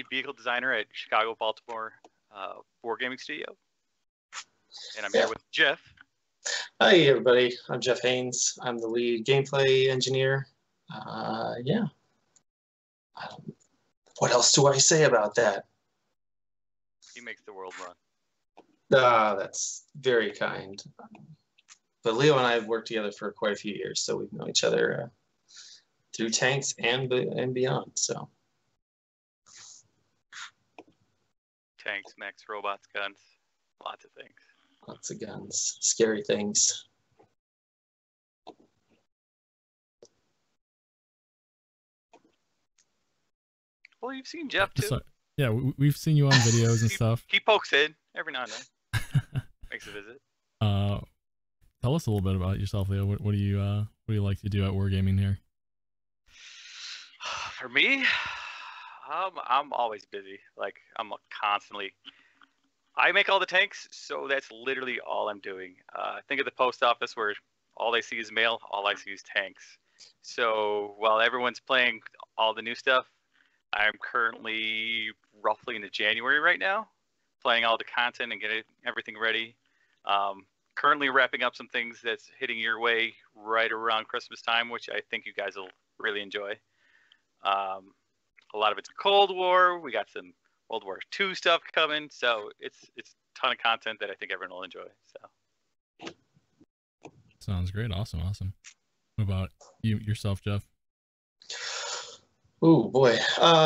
vehicle designer at Chicago Baltimore Wargaming Studio. And I'm here with Geoff. Hi, everybody. I'm Geoff Haynes. I'm the lead gameplay engineer. What else do I say about that? He makes the world run. That's very kind. But Leo and I have worked together for quite a few years, so we've known each other through tanks and beyond. So tanks, mechs, robots, guns, lots of things. Lots of guns, scary things. Well, you've seen Geoff too. So, yeah, we've seen you on videos and stuff. He pokes in every now and then. Makes a visit. Tell us a little bit about yourself, Leo. What do you like to do at Wargaming here? For me, I'm always busy. Like I'm constantly. I make all the tanks, so that's literally all I'm doing. Think of the post office where all they see is mail, all I see is tanks. So while everyone's playing all the new stuff, I'm currently roughly into January right now, playing all the content and getting everything ready. Currently wrapping up some things that's hitting your way right around Christmas time, which I think you guys will really enjoy. A lot of it's Cold War. We got some World War II stuff coming, so it's a ton of content that I think everyone will enjoy. So sounds great. Awesome. What about yourself, Geoff? Oh boy.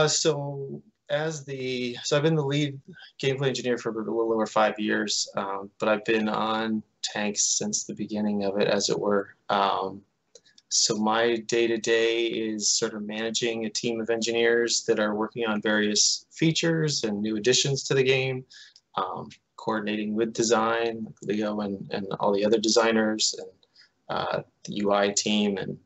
So I've been the lead gameplay engineer for a little over 5 years, but I've been on tanks since the beginning of it, as it were. So my day-to-day is sort of managing a team of engineers that are working on various features and new additions to the game, coordinating with design, Leo and all the other designers, and the UI team, and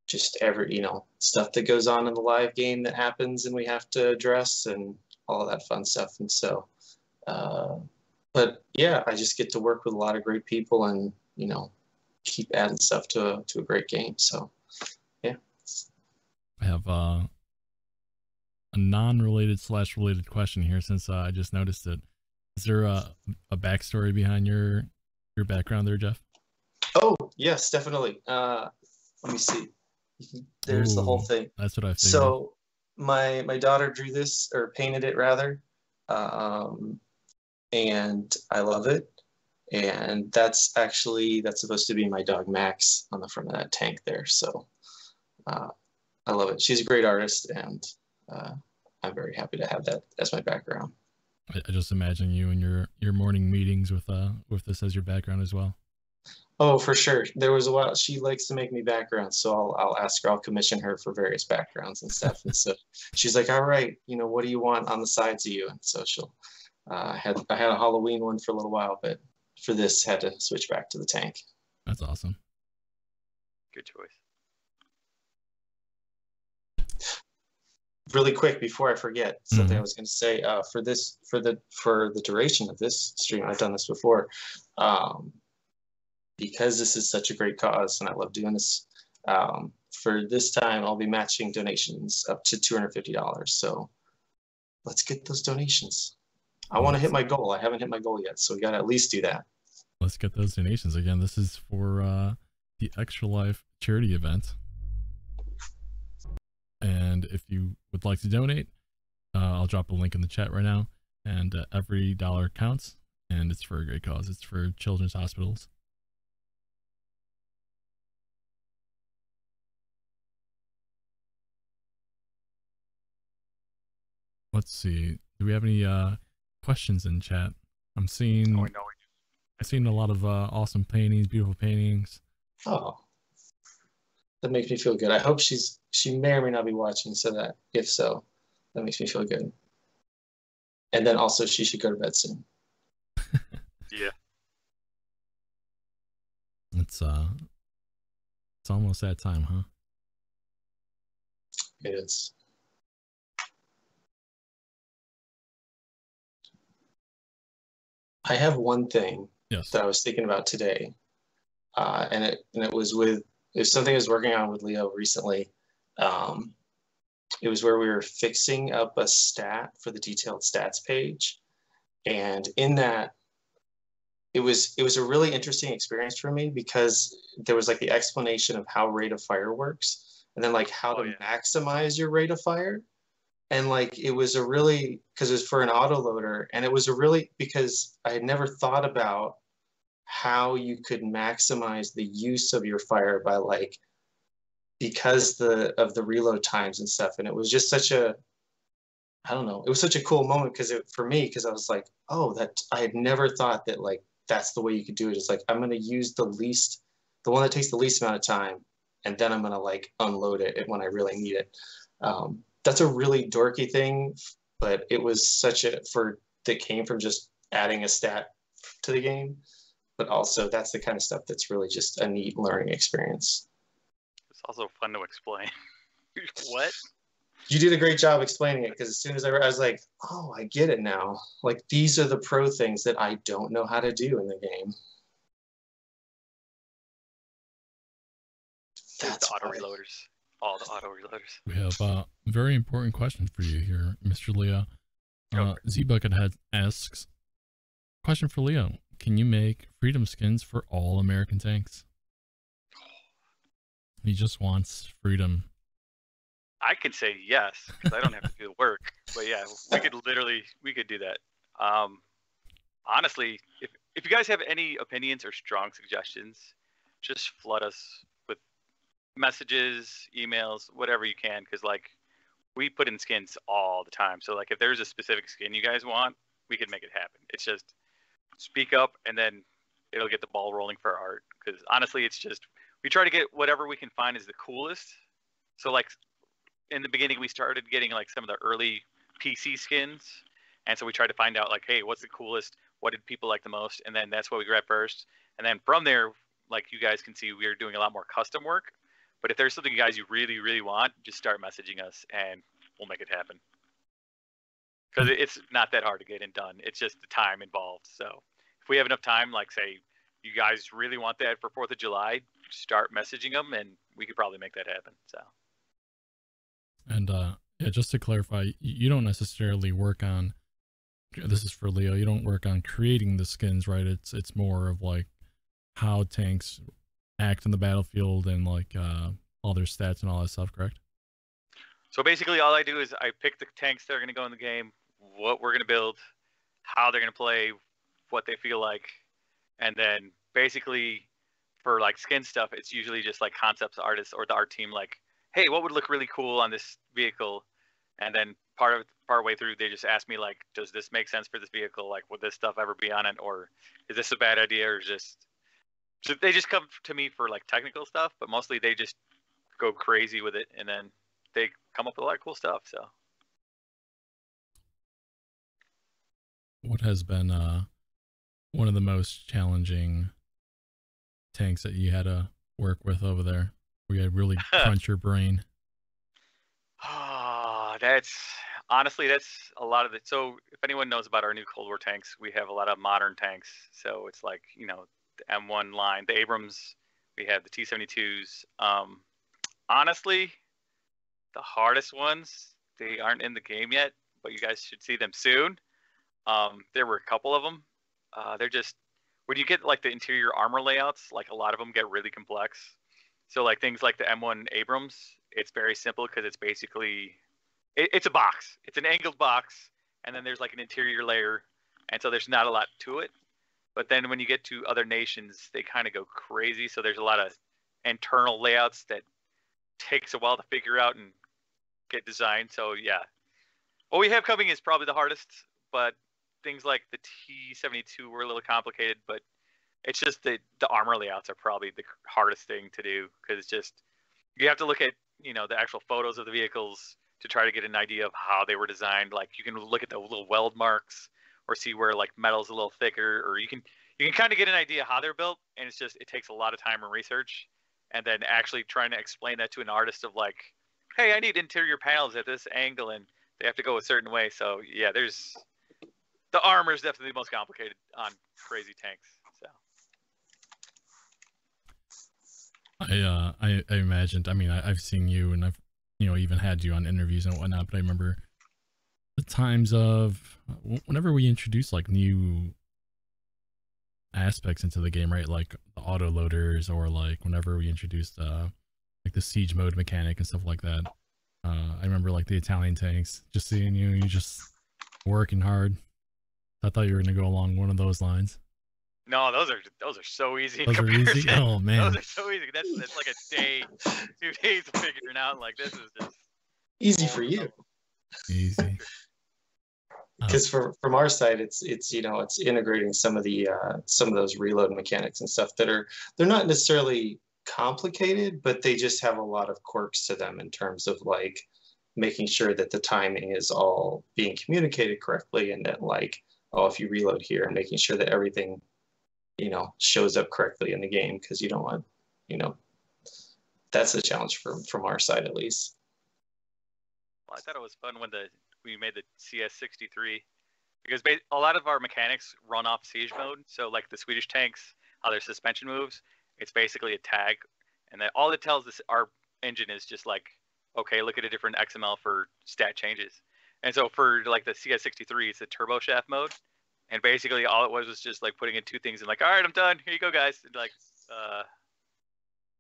just every, stuff that goes on in the live game that happens and we have to address, and all of that fun stuff. And so, but yeah, I just get to work with a lot of great people and, keep adding stuff to a great game. So yeah. I have a non-related / related question here, since I just noticed it. Is there a backstory behind your background there, Geoff? Oh yes, definitely. Let me see. There's the whole thing. That's what I figured. So my daughter drew this, or painted it rather, and I love it. And that's supposed to be my dog Max on the front of that tank there. So I love it. She's a great artist, and I'm very happy to have that as my background. I just imagine you and your morning meetings with this as your background as well. Oh, for sure. There was a while she likes to make me backgrounds, so I'll ask her. I'll commission her for various backgrounds and stuff. And so she's like, "All right, what do you want on the sides of you?" And so she'll. I had a Halloween one for a little while, but for this had to switch back to the tank. That's awesome. Good choice. Really quick before I forget, something I was going to say, for the duration of this stream, I've done this before, because this is such a great cause and I love doing this. For this time, I'll be matching donations up to $250. So let's get those donations. I want to hit my goal. I haven't hit my goal yet, so we got to at least do that. Let's get those donations. Again, this is for the Extra Life charity event. And if you would like to donate, I'll drop a link in the chat right now. And every dollar counts, and it's for a great cause. It's for children's hospitals. Let's see. Do we have any questions in chat? I'm seeing a lot of awesome paintings, beautiful paintings. Oh, that makes me feel good. I hope she may or may not be watching, so that if so, that makes me feel good. And then also she should go to bed soon. Yeah. It's almost that time, huh? It is. I have one thing that I was thinking about today, and it was something I was working on with Leo recently, it was where we were fixing up a stat for the detailed stats page. And in that, it was a really interesting experience for me because there was like the explanation of how rate of fire works, and then like how to maximize your rate of fire. And like it was a really, because it was for an autoloader, and it was a really, because I had never thought about how you could maximize the use of your fire by like, because of the reload times and stuff. And it was just such a, I don't know, it was such a cool moment because for me, because I was like, oh, that I had never thought that like that's the way you could do it. It's like, I'm going to use the one that takes the least amount of time, and then I'm going to like unload it when I really need it. That's a really dorky thing, but it was that came from just adding a stat to the game. But also that's the kind of stuff that's really just a neat learning experience. It's also fun to explain. What? You did a great job explaining it, because as soon as I was like, oh, I get it now. Like, these are the pro things that I don't know how to do in the game. That's the auto reloaders. All the auto reloaders. We have a very important question for you here, Mr. Leo. Z-Buckethead asks, question for Leo. Can you make freedom skins for all American tanks? He just wants freedom. I could say yes, because I don't have to do the work. But yeah, we could do that. Honestly, if you guys have any opinions or strong suggestions, just flood us with messages, emails, whatever you can, because like we put in skins all the time. So like if there's a specific skin you guys want, we can make it happen. It's just speak up, and then it'll get the ball rolling for art. Because honestly, it's just we try to get whatever we can find is the coolest. So like in the beginning, we started getting like some of the early PC skins, and so we tried to find out like, hey, what's the coolest? What did people like the most? And then that's what we grabbed first. And then from there, like you guys can see, we're doing a lot more custom work. But if there's something you guys really, really want, just start messaging us, and we'll make it happen. Because it's not that hard to get it done. It's just the time involved. So if we have enough time, like say you guys really want that for 4th of July, start messaging them, and we could probably make that happen. So. And yeah, just to clarify, you don't necessarily work on, this is for Leo, you don't work on creating the skins, right? It's more of like how tanks act in the battlefield and like all their stats and all that stuff, correct? So basically all I do is I pick the tanks that are going to go in the game, what we're going to build, how they're going to play, what they feel like, and then basically for like skin stuff, it's usually just like concepts artists or the art team like, hey, what would look really cool on this vehicle? And then part way through, they just ask me like, does this make sense for this vehicle? Like, would this stuff ever be on it? Or is this a bad idea? Or so they just come to me for like technical stuff, but mostly they just go crazy with it. And then they come up with a lot of cool stuff. So. What has been one of the most challenging tanks that you had to work with over there? We had really crunch your brain. That's a lot of it. So if anyone knows about our new Cold War tanks, we have a lot of modern tanks. So it's like, you know, the M1 line, the Abrams, we have the T-72s. Honestly, the hardest ones, they aren't in the game yet, but you guys should see them soon. There were a couple of them. They're just, when you get like the interior armor layouts, like a lot of them get really complex. So like things like the M1 Abrams, it's very simple because it's basically, it's a box. It's an angled box, and then there's like an interior layer, and so there's not a lot to it. But then when you get to other nations, they kind of go crazy. So there's a lot of internal layouts that takes a while to figure out and get designed. So yeah, what we have coming is probably the hardest, but things like the T-72 were a little complicated, but it's just the armor layouts are probably the hardest thing to do, because it's just, you have to look at, you know, the actual photos of the vehicles to try to get an idea of how they were designed. Like you can look at the little weld marks or see where like metal's a little thicker, or you can kind of get an idea how they're built. And it's just, it takes a lot of time and research, and then actually trying to explain that to an artist of like, hey, I need interior panels at this angle and they have to go a certain way. So yeah, the armor is definitely the most complicated on crazy tanks. So. I imagined, I mean, I've seen you, and even had you on interviews and whatnot. But I remember the times of whenever we introduced like new aspects into the game, right? Like the auto loaders, or like whenever we introduced like the siege mode mechanic and stuff like that. I remember like the Italian tanks, just seeing you just working hard. I thought you were gonna go along one of those lines. No, those are so easy. Those are easy. Oh man, those are so easy. That's like a day, 2 days of figuring out. Like this is just easy for you. Easy. Because from our side, it's integrating some of those reload mechanics and stuff they're not necessarily complicated, but they just have a lot of quirks to them in terms of like making sure that the timing is all being communicated correctly, and that like, oh, if you reload here, and making sure that everything shows up correctly in the game, because you don't want, that's a challenge from our side at least. Well, I thought it was fun when we made the CS63, because a lot of our mechanics run off siege mode. So like the Swedish tanks, how their suspension moves, it's basically a tag, and that all it tells us our engine is just like, okay, look at a different XML for stat changes. And so for like the CS63, it's a turbo shaft mode, and basically all it was just like putting in 2 things and like, all right, I'm done. Here you go, guys. And like,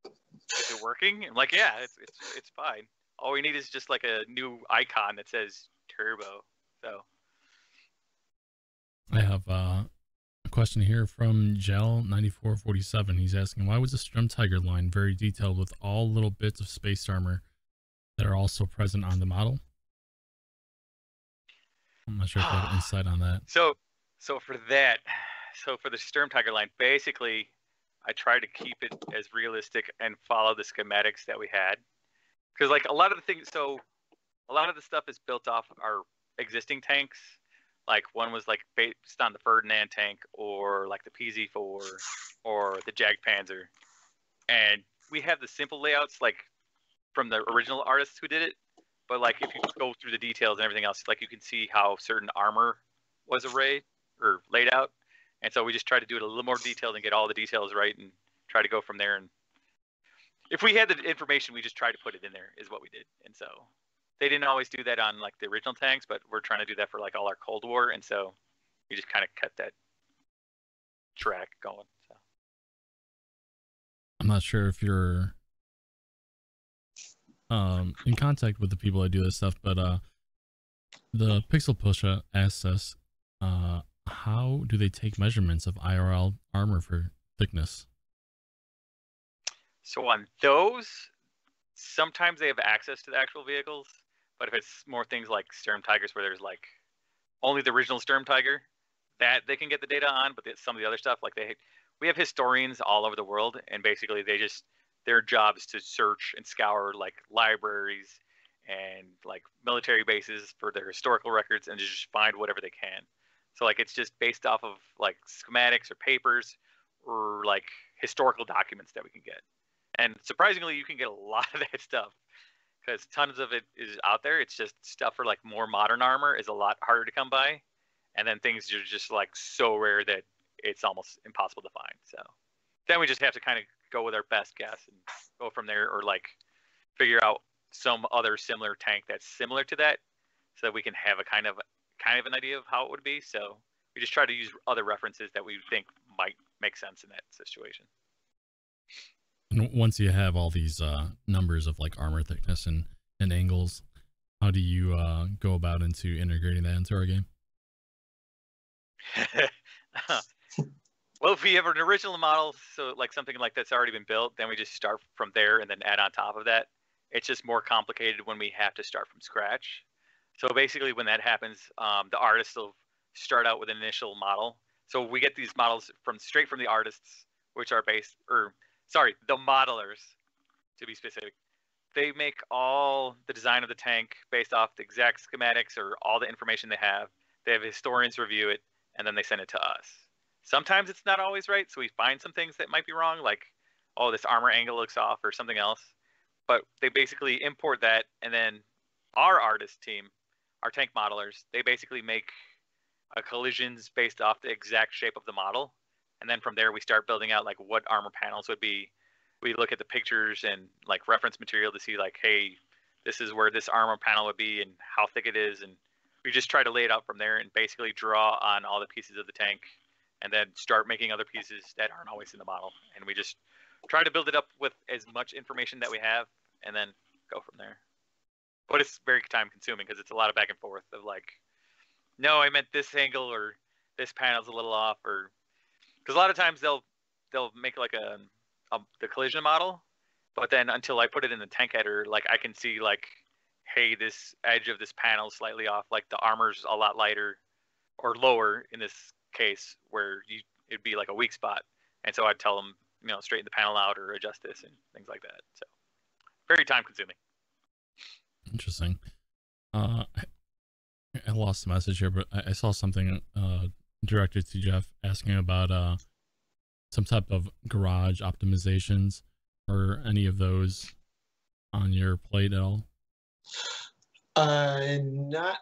is it working? I'm like, yeah, it's fine. All we need is just like a new icon that says turbo. So I have a question here from Gel9447. He's asking, why was the Strum Tiger line very detailed with all little bits of space armor that are also present on the model? I'm not sure if you have insight on that. So for the Sturm Tiger line, basically, I tried to keep it as realistic and follow the schematics that we had. Because like a lot of the stuff is built off our existing tanks. Like one was like based on the Ferdinand tank, or like the PZ4, or the Jagdpanzer. And we have the simple layouts like from the original artists who did it. But like if you go through the details and everything else, like you can see how certain armor was arrayed or laid out. And so we just try to do it a little more detailed and get all the details right, and try to go from there. And if we had the information, we just tried to put it in there, is what we did. And so they didn't always do that on like the original tanks, but we're trying to do that for like all our Cold War. And so we just kind of cut that track going. So I'm not sure if you're in contact with the people that do this stuff, but the Pixel Pusher asks us, how do they take measurements of IRL armor for thickness? So on those, sometimes they have access to the actual vehicles, but if it's more things like Sturm Tigers where there's like only the original Sturm Tiger, that they can get the data on, but some of the other stuff, like we have historians all over the world, and basically their job is to search and scour like libraries and like military bases for their historical records, and just find whatever they can. So like it's just based off of like schematics or papers or like historical documents that we can get. And surprisingly, you can get a lot of that stuff, because tons of it is out there. It's just stuff for like more modern armor is a lot harder to come by. And then things are just like so rare that it's almost impossible to find. So then we just have to kind of go with our best guess and go from there, or like figure out some other similar tank that's similar to that, so that we can have a kind of an idea of how it would be. So we just try to use other references that we think might make sense in that situation. And once you have all these numbers of like armor thickness and angles, how do you go about into integrating that into our game? Well, if we have an original model, so like something like that's already been built, then we just start from there and then add on top of that. It's just more complicated when we have to start from scratch. So basically when that happens, the artists will start out with an initial model. So we get these models straight from the artists, which are the modelers, to be specific. They make all the design of the tank based off the exact schematics or all the information they have. They have historians review it, and then they send it to us. Sometimes it's not always right, so we find some things that might be wrong, like, oh, this armor angle looks off or something else. But they basically import that, and then our artist team, our tank modelers, they basically make collisions based off the exact shape of the model. And then from there, we start building out like what armor panels would be. We look at the pictures and like reference material to see like, hey, this is where this armor panel would be and how thick it is, and we just try to lay it out from there and basically draw on all the pieces of the tank, and then start making other pieces that aren't always in the model, and we just try to build it up with as much information that we have, and then go from there. But it's very time consuming because it's a lot of back and forth of like, no, I meant this angle, or this panel's a little off, or because a lot of times they'll make like the collision model, but then until I put it in the tank header, like I can see like, hey, this edge of this panel is slightly off, like the armor's a lot lighter or lower in this case, where it'd be like a weak spot, and so I'd tell them, you know, straighten the panel out or adjust this and things like that. So very time consuming. Interesting. I lost the message here, but I saw something directed to Geoff asking about some type of garage optimizations, or any of those on your plate at all. Not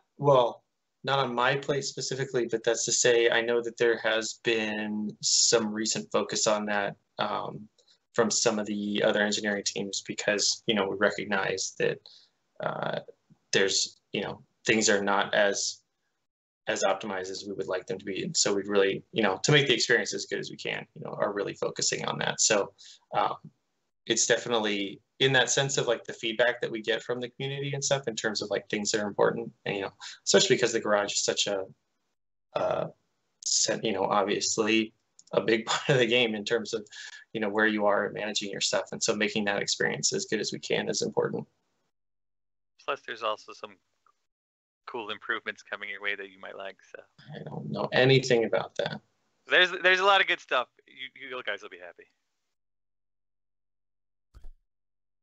on my plate specifically, but that's to say I know that there has been some recent focus on that from some of the other engineering teams, because, you know, we recognize that there's, you know, things are not as optimized as we would like them to be. And so we really, you know, to make the experience as good as we can, you know, are really focusing on that. So it's definitely in that sense of like the feedback that we get from the community and stuff in terms of like things that are important, and, you know, especially because the garage is such a, you know, obviously a big part of the game in terms of, you know, where you are managing your stuff. And so making that experience as good as we can is important. Plus there's also some cool improvements coming your way that you might like. So I don't know anything about that. There's a lot of good stuff. You guys will be happy.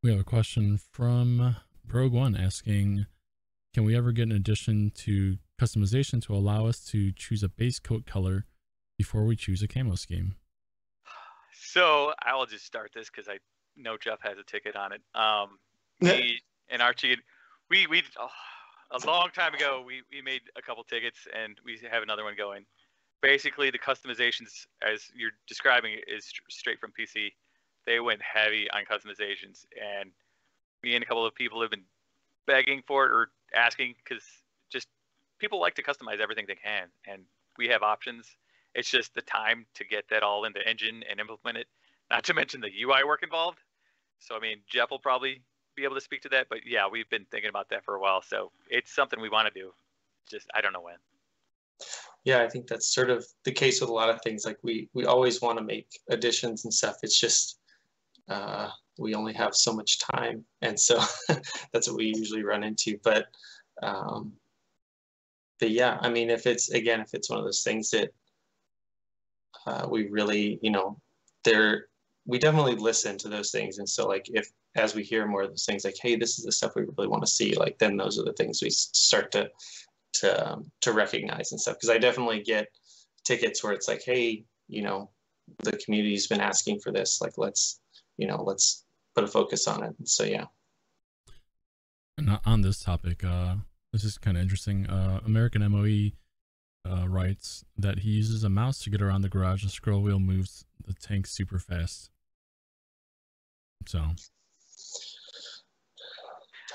We have a question from Brogue One asking, can we ever get an addition to customization to allow us to choose a base coat color before we choose a camo scheme? So I will just start this because I know Geoff has a ticket on it. Me and Archie, we a long time ago, we made a couple tickets, and we have another one going. Basically, the customizations, as you're describing it, is straight from PC. They went heavy on customizations, and me and a couple of people have been begging for it or asking, because just people like to customize everything they can, and we have options. It's just the time to get that all in the engine and implement it, not to mention the UI work involved. So, I mean, Geoff will probably be able to speak to that, but yeah, we've been thinking about that for a while, so it's something we want to do. Just, I don't know when. Yeah, I think that's sort of the case with a lot of things. Like we always want to make additions and stuff. It's just we only have so much time, and so that's what we usually run into. But yeah, I mean, if it's one of those things that we really, you know, we definitely listen to those things. And so like as we hear more of those things, like, hey, this is the stuff we really want to see, like, then those are the things we start to recognize and stuff. Because I definitely get tickets where it's like, hey, you know, the community's been asking for this, like, let's put a focus on it. So yeah. And on this topic, this is kind of interesting. American MOE writes that he uses a mouse to get around the garage, and scroll wheel moves the tank super fast. So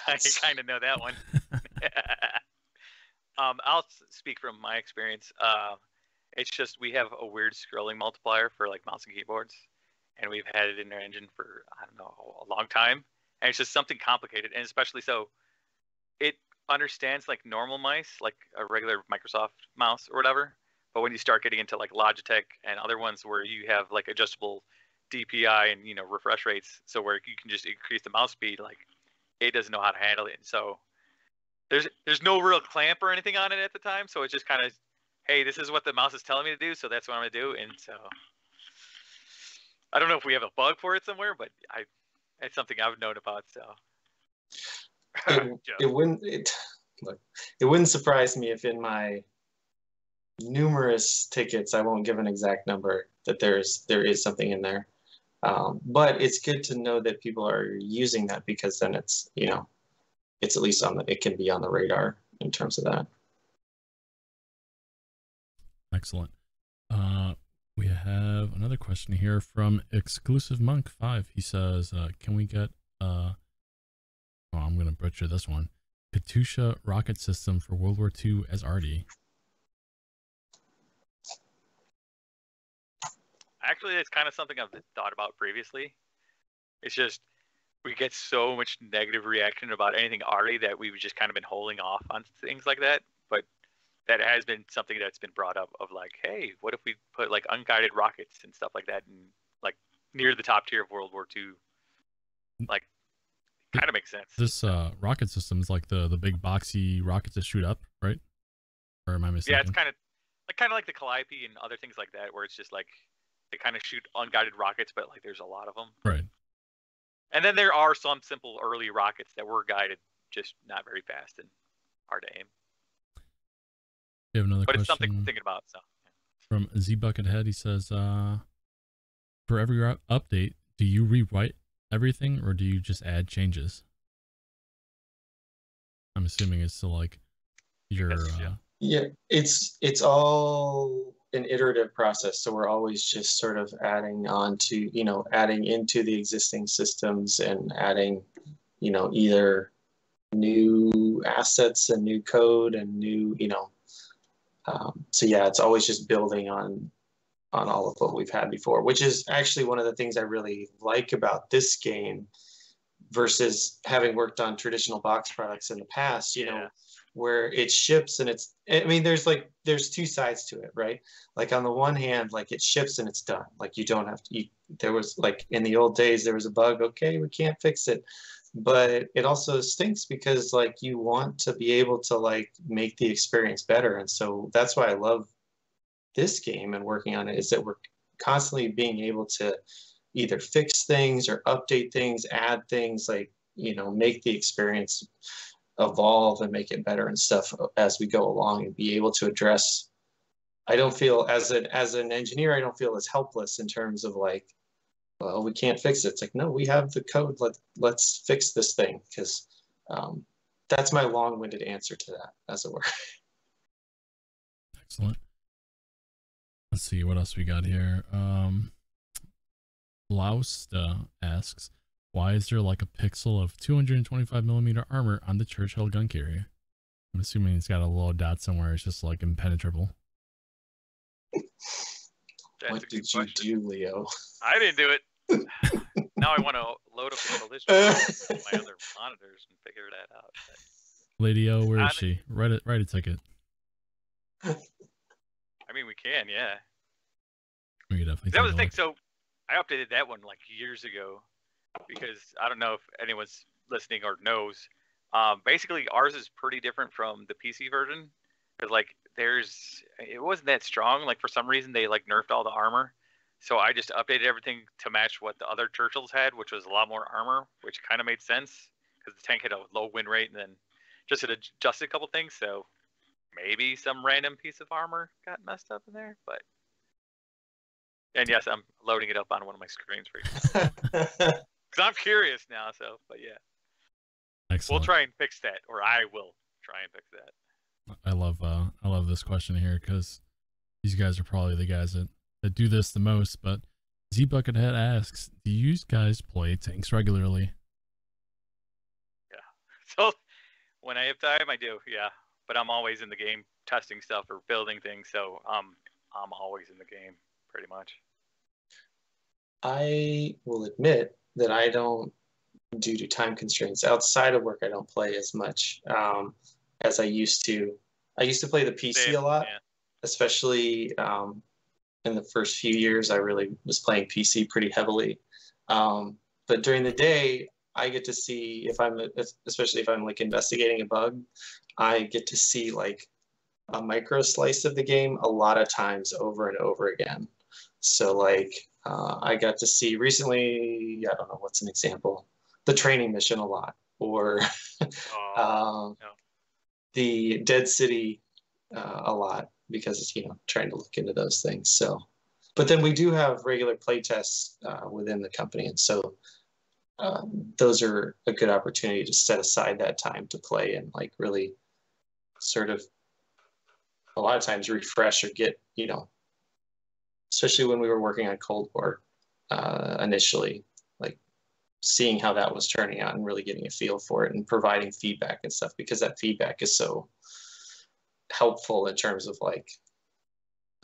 I kind of know that one. I'll speak from my experience. It's just we have a weird scrolling multiplier for like mouse and keyboards, and we've had it in our engine for, I don't know, a long time, and it's just something complicated. And especially so, it understands like normal mice, like a regular Microsoft mouse or whatever, but when you start getting into like Logitech and other ones where you have like adjustable DPI and, you know, refresh rates, so where you can just increase the mouse speed, like it doesn't know how to handle it. So there's no real clamp or anything on it at the time, so it's just kind of, hey, this is what the mouse is telling me to do, so that's what I'm gonna do. And so I don't know if we have a bug for it somewhere, but it's something I've known about. So it wouldn't surprise me if in my numerous tickets, I won't give an exact number, that there is something in there. But it's good to know that people are using that, because then it's, you know, it's at least it can be on the radar in terms of that. Excellent. We have another question here from Exclusive Monk 5. He says, can we get Oh, I'm gonna butcher this one. Katusha rocket system for World War II as arty. Actually, it's kind of something I've thought about previously. It's just we get so much negative reaction about anything arty that we've just kind of been holding off on things like that. But that has been something that's been brought up of like, hey, what if we put like unguided rockets and stuff like that, and like near the top tier of World War II? Like, kind of makes sense. This rocket system is like the big boxy rockets that shoot up, right? Or am I mistaken? Yeah, it's kind of like the Calliope and other things like that, where it's just like they kind of shoot unguided rockets, but like there's a lot of them. Right. And then there are some simple early rockets that were guided, just not very fast and hard to aim. We have another but question. It's something I'm thinking about. So from Z Buckethead, he says, for every update, do you rewrite everything or do you just add changes? I'm assuming it's to like your yeah, it's all an iterative process, so we're always just sort of adding on to, you know, adding into the existing systems and adding, you know, either new assets and new code and new, you know, so yeah, it's always just building on all of what we've had before, which is actually one of the things I really like about this game versus having worked on traditional box products in the past, you know, where it ships and it's, I mean, there's two sides to it, right? Like on the one hand, like it ships and it's done. Like you don't have to, there was like in the old days, there was a bug, okay, we can't fix it. But it also stinks because like you want to be able to like make the experience better. And so that's why I love this game and working on it, is that we're constantly being able to either fix things or update things, add things, like, you know, make the experience evolve and make it better and stuff as we go along, and be able to address. I don't feel as an engineer, I don't feel as helpless in terms of like, well, we can't fix it. It's like, no, we have the code. Let's fix this thing, because that's my long-winded answer to that, as it were. Excellent. Let's see what else we got here. Lausta asks, why is there like a pixel of 225mm armor on the Churchill Gun Carrier? I'm assuming it's got a little dot somewhere. It's just like impenetrable. What did you do, Leo? I didn't do it. Now I want to load up the collision on my other monitors and figure that out. Lady O, where is she? Write a ticket. I mean, we can, yeah. We could definitely. That was the thing. So I updated that one like years ago, because I don't know if anyone's listening or knows. Basically, ours is pretty different from the PC version, because like it wasn't that strong. Like for some reason they like nerfed all the armor, so I just updated everything to match what the other Churchills had, which was a lot more armor, which kind of made sense because the tank had a low win rate, and then just had adjusted a couple things. So maybe some random piece of armor got messed up in there, but. And yes, I'm loading it up on one of my screens for you. Because I'm curious now, so, but yeah. Excellent. We'll try and fix that, or I will try and fix that. I love this question here, because these guys are probably the guys that do this the most. But Z Buckethead asks, do you guys play tanks regularly? Yeah. So when I have time, I do, yeah. But I'm always in the game testing stuff or building things, so I'm always in the game, pretty much. I will admit that I don't, due to time constraints, outside of work, I don't play as much as I used to. I used to play the PC a lot, especially in the first few years. I really was playing PC pretty heavily. But during the day, I get to see, especially if I'm like investigating a bug, I get to see like a micro slice of the game a lot of times over and over again. So like I got to see recently, I don't know, what's an example? The training mission a lot, or the Dead City a lot, because, you know, trying to look into those things. So, but then we do have regular play tests within the company. And so those are a good opportunity to set aside that time to play and like really sort of a lot of times refresh or get, you know, especially when we were working on Cold War initially, like seeing how that was turning out and really getting a feel for it and providing feedback and stuff, because that feedback is so helpful in terms of like,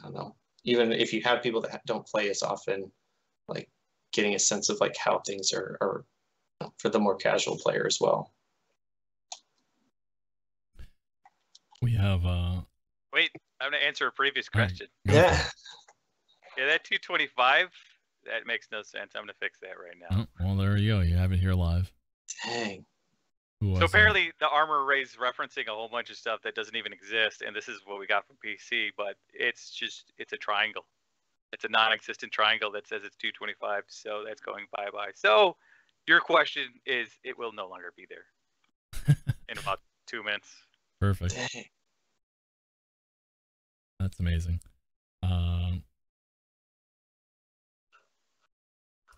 I don't know, even if you have people that don't play as often, like getting a sense of like how things are for the more casual player as well. We have Wait, I'm gonna answer a previous question. Yeah. Yeah, that 225, that makes no sense. I'm gonna fix that right now. Oh, well, there you go. You have it here live. Dang. So apparently the armor array's referencing a whole bunch of stuff that doesn't even exist, and this is what we got from PC, but it's a triangle. It's a non-existent triangle that says it's 225, so that's going bye-bye. So your question is, it will no longer be there in about 2 minutes. Perfect. Dang. That's amazing.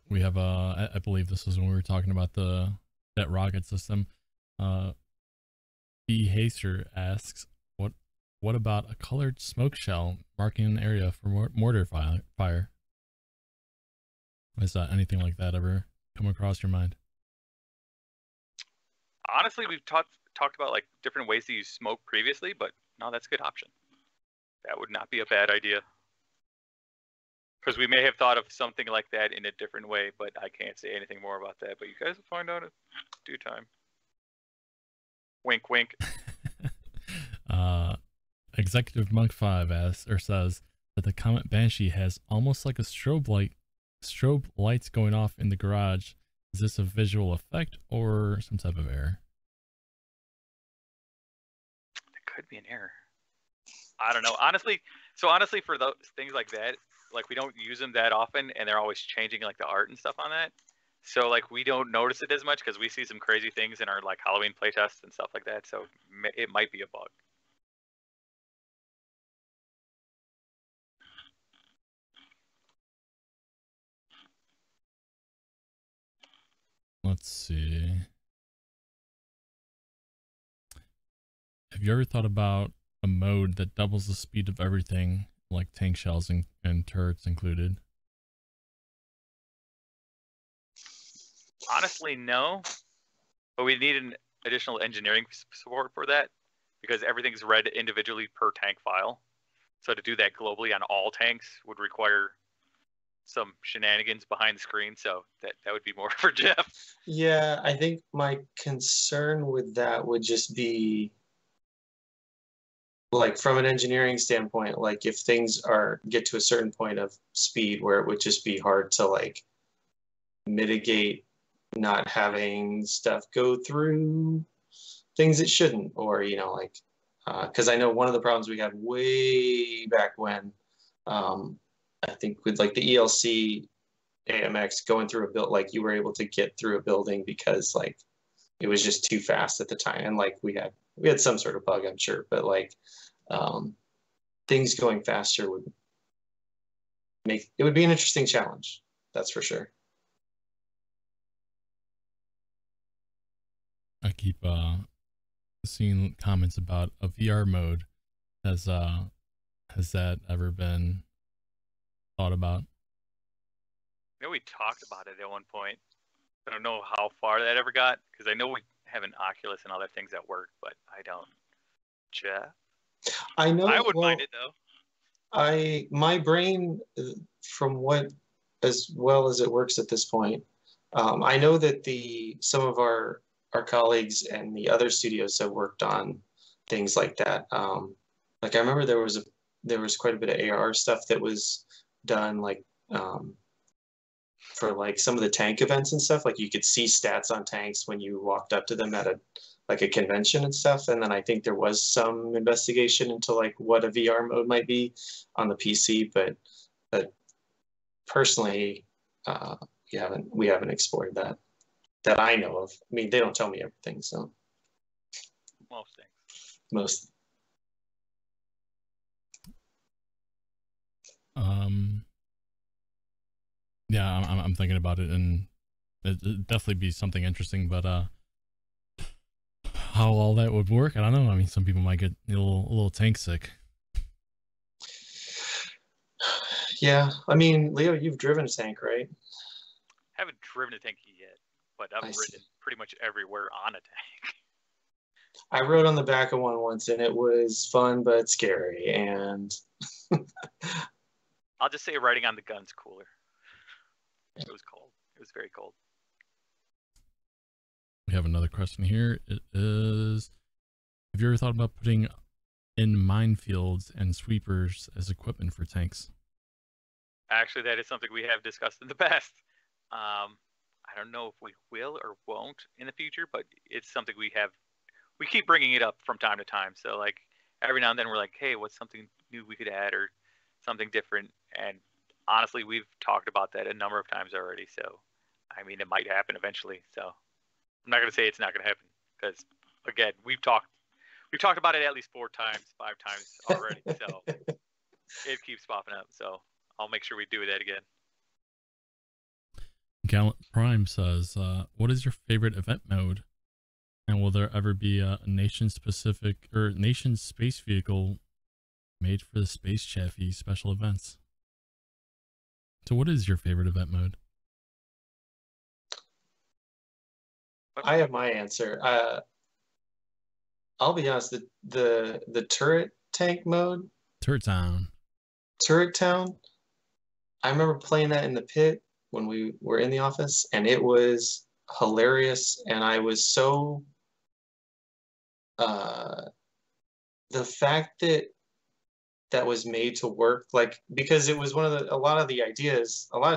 We have I believe this was when we were talking about that rocket system. B. Haster asks, what about a colored smoke shell marking an area for mortar fire? Has anything like that ever come across your mind? Honestly, we've talked about like different ways to use smoke previously, but no, that's a good option. That would not be a bad idea. Because we may have thought of something like that in a different way, but I can't say anything more about that. But you guys will find out in due time. Wink, wink. Executive Monk 5 asks or says that the Comet Banshee has almost like a strobe lights going off in the garage. Is this a visual effect or some type of error? It could be an error. I don't know. Honestly, for those things like that, like we don't use them that often, and they're always changing like the art and stuff on that. So like we don't notice it as much because we see some crazy things in our like Halloween playtests and stuff like that. So it might be a bug. Let's see. Have you ever thought about a mode that doubles the speed of everything, like tank shells and turrets included? Honestly, no. But we need an additional engineering support for that because everything's read individually per tank file. So to do that globally on all tanks would require some shenanigans behind the screen. So that would be more for Geoff. Yeah, I think my concern with that would just be like from an engineering standpoint, like if things get to a certain point of speed where it would just be hard to like mitigate not having stuff go through things it shouldn't, or you know, like because I know one of the problems we had way back when I think with like the ELC AMX going through a build, like you were able to get through a building because like it was just too fast at the time, and like we had some sort of bug, I'm sure, but like things going faster would be an interesting challenge, that's for sure. I keep seeing comments about a VR mode. Has that ever been thought about? I know we talked about it at one point. I don't know how far that ever got because I know we have an Oculus and other things that work, but I don't. Geoff? I know. I would mind it though. My brain, from what as well as it works at this point, I know that some of our colleagues and the other studios have worked on things like that. Like I remember there was quite a bit of AR stuff that was done, like for like some of the tank events and stuff. Like you could see stats on tanks when you walked up to them at a convention and stuff. And then I think there was some investigation into like what a VR mode might be on the PC, but personally, we haven't explored that I know of. I mean, they don't tell me everything, so. Most things. Most. Yeah, I'm thinking about it, and it'd definitely be something interesting, but how all that would work, I don't know. I mean, some people might get a little tank sick. Yeah, I mean, Leo, you've driven a tank, right? Haven't driven a tank yet. but I've ridden pretty much everywhere on a tank. I rode on the back of one once, and it was fun but scary. And I'll just say riding on the gun's cooler. It was cold. It was very cold. We have another question here. It is, have you ever thought about putting in minefields and sweepers as equipment for tanks? Actually, that is something we have discussed in the past. I don't know if we will or won't in the future, but it's something we keep bringing it up from time to time. So like every now and then we're like, hey, what's something new we could add or something different? And honestly, we've talked about that a number of times already. So, I mean, it might happen eventually. So I'm not going to say it's not going to happen because, again, we've talked about it at least 4 times, 5 times already. So it keeps popping up. So I'll make sure we do that again. Gallant Prime says, what is your favorite event mode? And will there ever be a nation-specific or nation space vehicle made for the Space Chaffee special events? So what is your favorite event mode? I have my answer. I'll be honest, the turret tank mode, Turret Town. I remember playing that in the pit when we were in the office, and it was hilarious. And I was so the fact that was made to work, like, because it was a lot of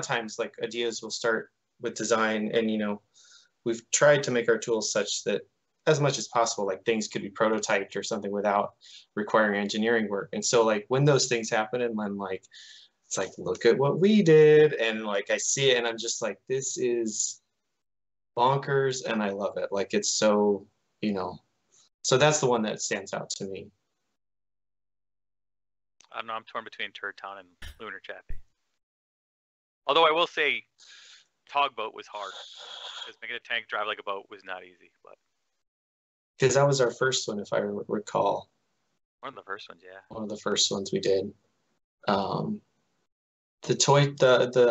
times like ideas will start with design, and we've tried to make our tools such that as much as possible, like, things could be prototyped or something without requiring engineering work. And so like when those things happen, and when like it's like, look at what we did, and like I see it and I'm just like, this is bonkers, and I love it. Like, it's so, so that's the one that stands out to me. I don't know, I'm torn between Turret Town and Lunar Chaffee. Although I will say Tugboat was hard, because making a tank drive like a boat was not easy. But because that was our first one, if I recall. One of the first ones, yeah. One of the first ones we did. The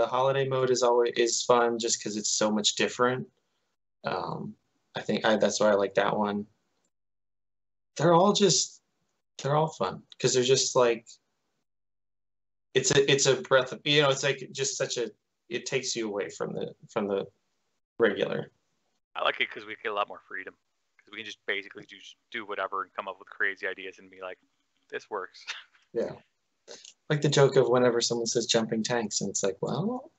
holiday mode is fun just because it's so much different. I think that's why I like that one. They're all fun because they're just like, it's a breath of, it's like just it takes you away from the regular. I like it because we get a lot more freedom, because we can just basically just do whatever and come up with crazy ideas and be like, this works. Yeah. Like the joke of whenever someone says jumping tanks, and it's like, well.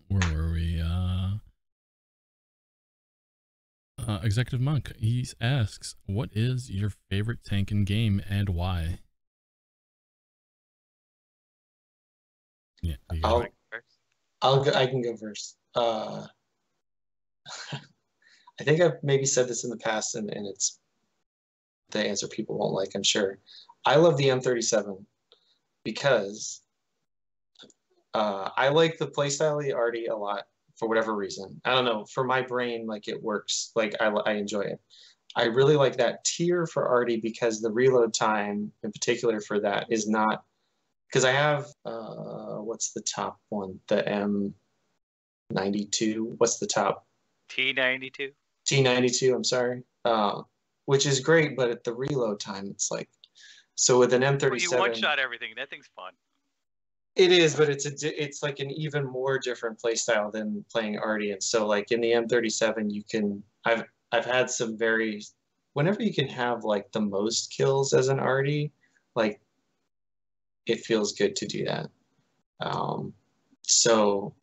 Where were we? Executive Monk, he asks, what is your favorite tank in game and why? Yeah, I can go first. I think I've maybe said this in the past, and it's the answer people won't like, I'm sure. I love the M37 because I like the playstyle of the Arty a lot for whatever reason. I don't know, for my brain, like, it works. Like, I enjoy it. I really like that tier for Arty because the reload time in particular for that is not, because I have, what's the top one? The M92. What's the top? T92. T92, I'm sorry. Which is great, but at the reload time, it's like, so with an M37. Well, you one-shot everything. That thing's fun. It is, but it's like an even more different play style than playing Arty. And so like in the M37, you can, I've had some whenever you can have like the most kills as an Arty, like, it feels good to do that. So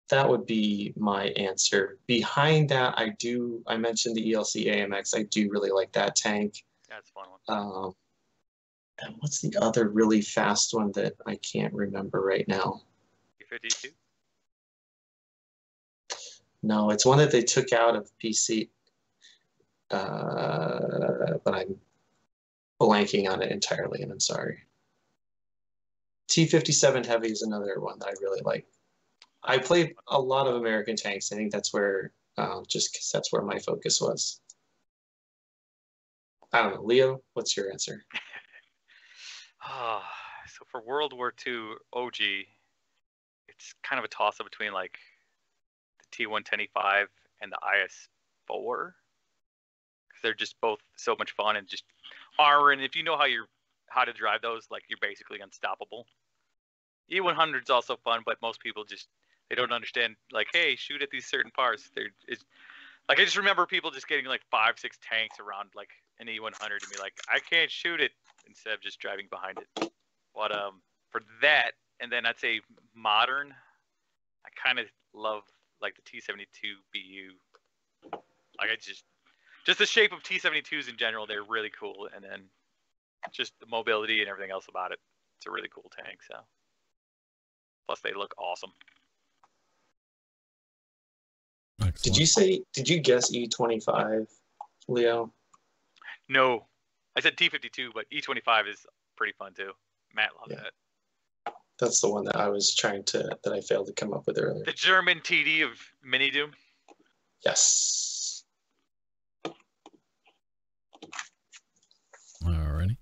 that would be my answer. Behind that, I mentioned the ELC AMX. I do really like that tank. That's a fun one. And what's the other really fast one that I can't remember right now? T52? No, it's one that they took out of PC. But I'm blanking on it entirely, and I'm sorry. T57 Heavy is another one that I really like. I played a lot of American tanks. I think that's where, just because that's where my focus was. I don't know. Leo, what's your answer? So for World War II OG, it's kind of a toss-up between like the T110E5 and the IS-4. Because they're just both so much fun and just armor. And if you know how to drive those, like you're basically unstoppable. E100 is also fun, but most people they don't understand. Like, hey, shoot at these certain parts. Like I just remember people just getting like 5-6 tanks around like an E100 and be like, I can't shoot it, instead of just driving behind it. But for that, and then I'd say modern, I kind of love like the T-72BU. Like I just the shape of T-72s in general, they're really cool, and then just the mobility and everything else about it. It's a really cool tank. So plus they look awesome. Excellent. Did you guess E25, Leo? No, I said T-52, but E25 is pretty fun too. Matt loves that. That's the one that I failed to come up with earlier. The German TD of Mini Doom. Yes. Alrighty.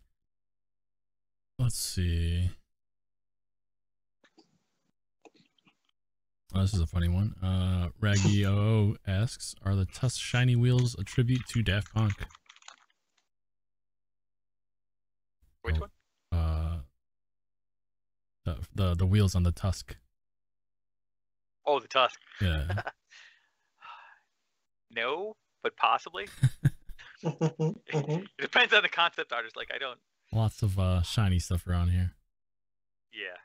Let's see. Oh, this is a funny one. Raggy OO asks, are the Tusk shiny wheels a tribute to Daft Punk? Which one? The wheels on the Tusk. Oh, the Tusk. Yeah. No, but possibly. It depends on the concept artist. Like, I don't. Lots of shiny stuff around here. Yeah.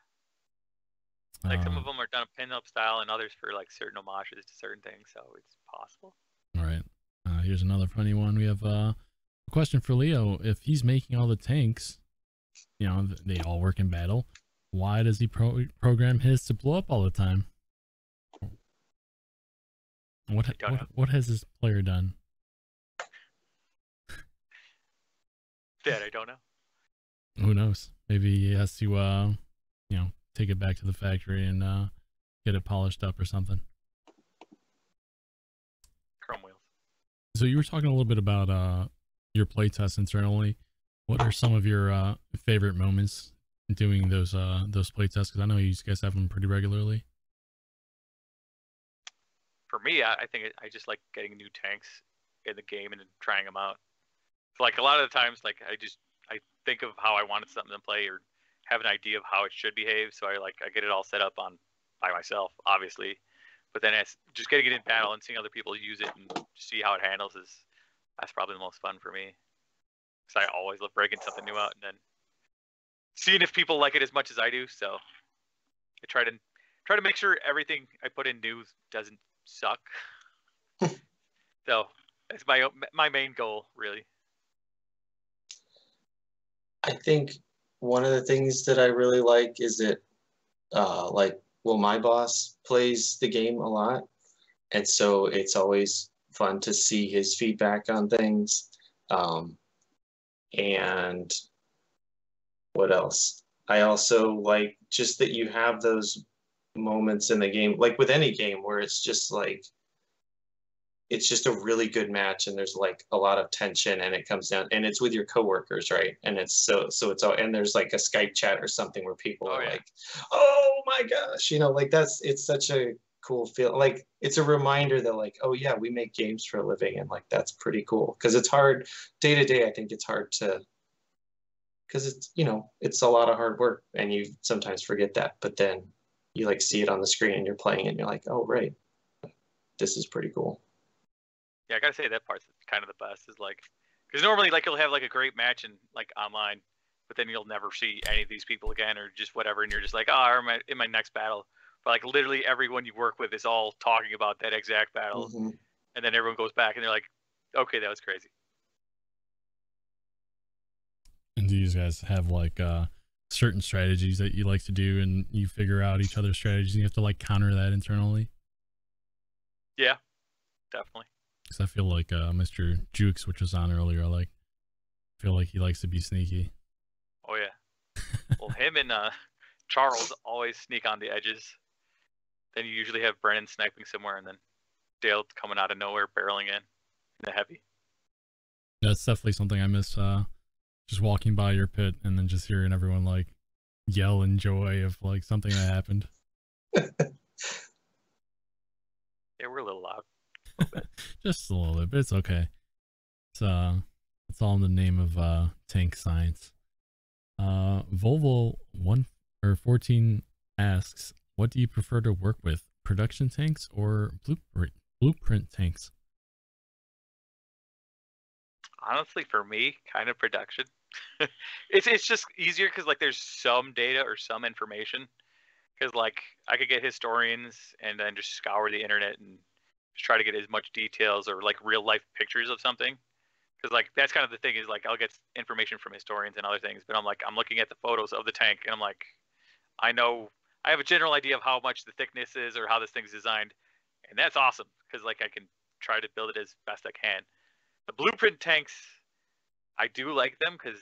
Like some of them are done pin-up style, and others for like certain homages to certain things. So it's possible. All right. Here's another funny one. We have a question for Leo. If he's making all the tanks, you know, they all work in battle, why does he program his to blow up all the time? What has this player done? That I don't know. Who knows? Maybe he has to, you know, take it back to the factory and get it polished up or something. Chrome wheels. So you were talking a little bit about your playtests internally. What are some of your favorite moments doing those playtests? Because I know you guys have them pretty regularly. For me, I think I just like getting new tanks in the game and then trying them out. So like a lot of the times, like I think of how I wanted something to play or have an idea of how it should behave. So I get it all set up by myself, obviously. But then it's just getting it in battle and seeing other people use it and see how it handles that's probably the most fun for me. Because I always love breaking something new out and then seeing if people like it as much as I do. So I try to make sure everything I put in new doesn't suck. So that's my main goal, really. I think one of the things that I really like is that, my boss plays the game a lot, and so it's always fun to see his feedback on things. And what else? I also like just that you have those moments in the game, like with any game, where it's just a really good match and there's like a lot of tension and it comes down and it's with your coworkers, right? And it's so it's all, and there's like a Skype chat or something where people are like, oh my gosh, like it's such a cool feel. Like it's a reminder that like, oh yeah, we make games for a living, and like that's pretty cool. Because it's hard day to day. I think it's hard to, because it's a lot of hard work and you sometimes forget that, but then you like see it on the screen and you're playing it and you're like, oh right, this is pretty cool. Yeah, I gotta say that part's kind of the best. Is like, because normally like you'll have like a great match and like online, but then you'll never see any of these people again or just whatever, and you're just like, oh, I'm in my next battle. But like literally everyone you work with is all talking about that exact battle, and then everyone goes back and they're like, okay, that was crazy. And do you guys have like certain strategies that you like to do, and you figure out each other's strategies, and you have to like counter that internally? Yeah, definitely. Because I feel like Mr. Jukes, which was on earlier, feel like he likes to be sneaky. Oh yeah. Well, him and Charles always sneak on the edges. Then you usually have Brennan sniping somewhere, and then Dale coming out of nowhere, barreling in the heavy. Yeah, it's definitely something I miss. Just walking by your pit and then just hearing everyone like yell in joy of like something that happened. Yeah, we're a little loud. Just a little bit, but it's okay. It's all in the name of tank science. Volvo 14 asks, what do you prefer to work with, production tanks or blueprint tanks? Honestly, for me, kind of production. It's just easier because like there's some data or some information. Because like I could get historians and then just scour the internet and just try to get as much details or like real life pictures of something. Because like that's kind of the thing is like I'll get information from historians and other things, but I'm looking at the photos of the tank and I'm like, I know I have a general idea of how much the thickness is or how this thing's designed, and that's awesome because like I can try to build it as best I can. The blueprint tanks, I do like them because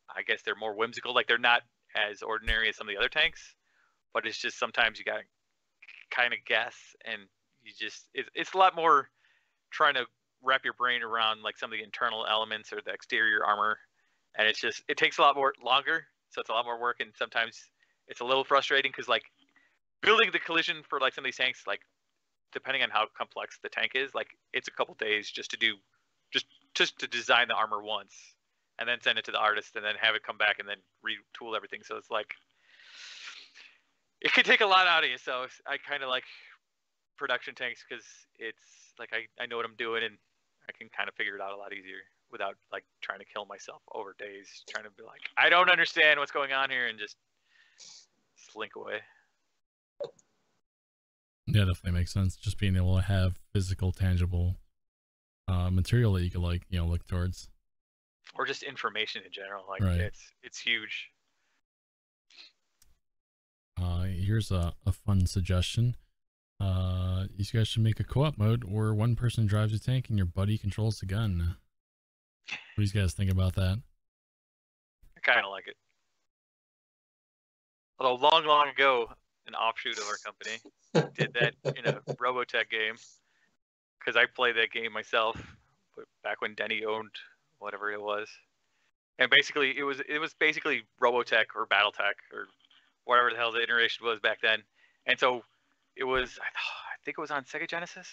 I guess they're more whimsical. Like they're not as ordinary as some of the other tanks, but it's just sometimes you gotta kind of guess, and it's a lot more trying to wrap your brain around like some of the internal elements or the exterior armor, and it takes a lot more longer, so it's a lot more work, and sometimes it's a little frustrating because like building the collision for like some of these tanks, like depending on how complex the tank is, like it's a couple days just to design the armor once and then send it to the artist and then have it come back and then retool everything. So it's like it could take a lot out of you. So I kind of like production tanks because it's like I know what I'm doing and I can kind of figure it out a lot easier without like trying to kill myself over days trying to be like, I don't understand what's going on here, and just slink away. Yeah, definitely makes sense. Just being able to have physical, tangible material that you could like, look towards. Or just information in general. Like right. It's huge. Here's a fun suggestion. You guys should make a co-op mode where one person drives a tank and your buddy controls the gun. What do you guys think about that? I kind of like it. Although long ago, an offshoot of our company did that in a Robotech game, because I played that game myself back when Denny owned whatever it was, and basically it was basically Robotech or BattleTech or whatever the hell the iteration was back then, and so it was I think it was on Sega Genesis,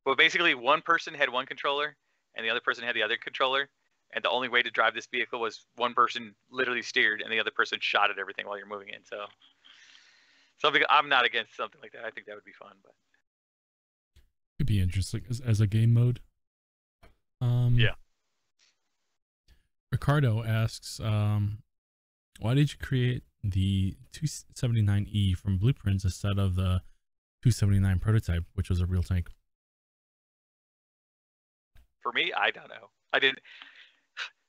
but basically one person had one controller and the other person had the other controller, and the only way to drive this vehicle was one person literally steered and the other person shot at everything while you're moving in. So something, I'm not against something like that. I think that would be fun, but could be interesting as a game mode. Yeah. Ricardo asks, why did you create the 279E from blueprints instead of the 279 prototype, which was a real tank? For me, I don't know. I didn't.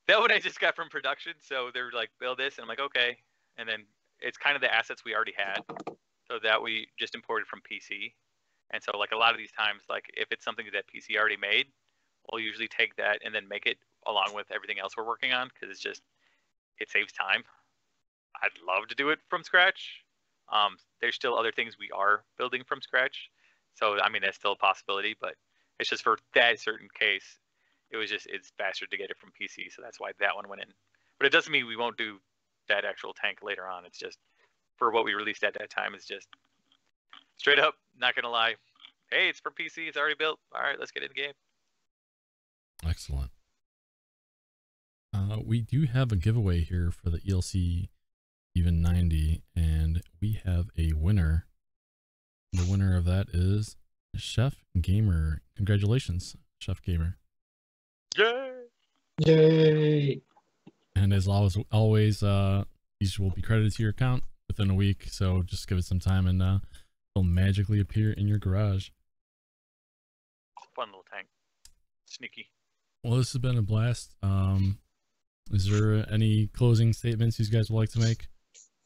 That one I just got from production, so they were like, build this, and I'm like, okay. And then it's kind of the assets we already had, so that we just imported from PC. And so like a lot of these times, like if it's something that PC already made, we'll usually take that and then make it along with everything else we're working on, because it saves time. I'd love to do it from scratch. There's still other things we are building from scratch, so I mean that's still a possibility, but it's just for that certain case, it's faster to get it from PC, so that's why that one went in. But it doesn't mean we won't do that actual tank later on. It's just for what we released at that time, it's just straight up, not gonna lie, hey, it's from PC, it's already built, all right, let's get in the game. Excellent. We do have a giveaway here for the ELC Even 90, and we have a winner. The winner of that is Chef Gamer. Congratulations, Chef Gamer. Yay! Yay! And as always, these will be credited to your account within a week, so just give it some time and they'll magically appear in your garage. Fun little tank. Sneaky. Well, this has been a blast. Is there any closing statements you guys would like to make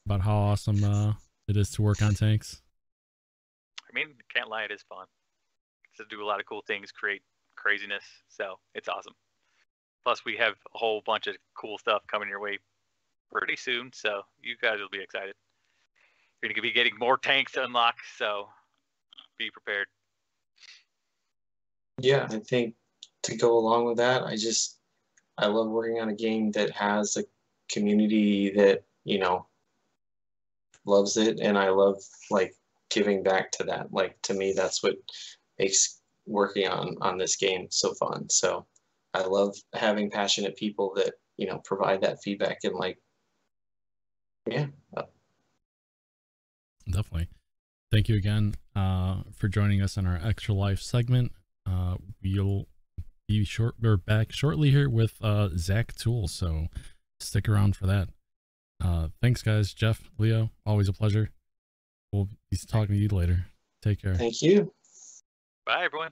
about how awesome it is to work on tanks? I mean, can't lie, it is fun. To do a lot of cool things, create craziness, so it's awesome. Plus, we have a whole bunch of cool stuff coming your way pretty soon, so you guys will be excited. You're going to be getting more tanks to unlock, so be prepared. Yeah, I think to go along with that, I love working on a game that has a community that, loves it, and I love like giving back to that. Like to me, that's what makes working on this game so fun. So I love having passionate people that, you know, provide that feedback and like, yeah. Definitely. Thank you again for joining us on our Extra Life segment. We'll be back shortly here with Zach Toole, so stick around for that. Thanks, guys. Geoff, Leo, always a pleasure. We'll be talking to you later. Take care. Thank you. Bye, everyone.